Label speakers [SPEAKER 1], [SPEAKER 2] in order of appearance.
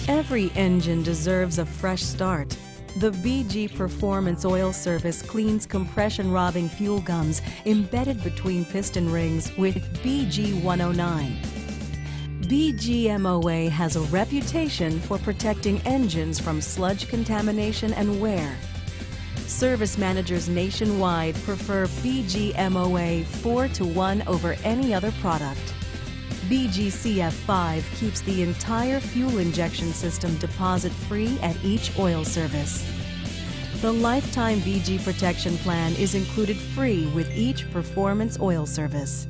[SPEAKER 1] Every engine deserves a fresh start. The BG Perfomance oil service cleans compression-robbing fuel gums embedded between piston rings with BG 109. BGMOA has a reputation for protecting engines from sludge contamination and wear. Service managers nationwide prefer BGMOA 4:1 over any other product. BGCF5 keeps the entire fuel injection system deposit-free at each oil service. The lifetime BG protection plan is included free with each Perfomance oil service.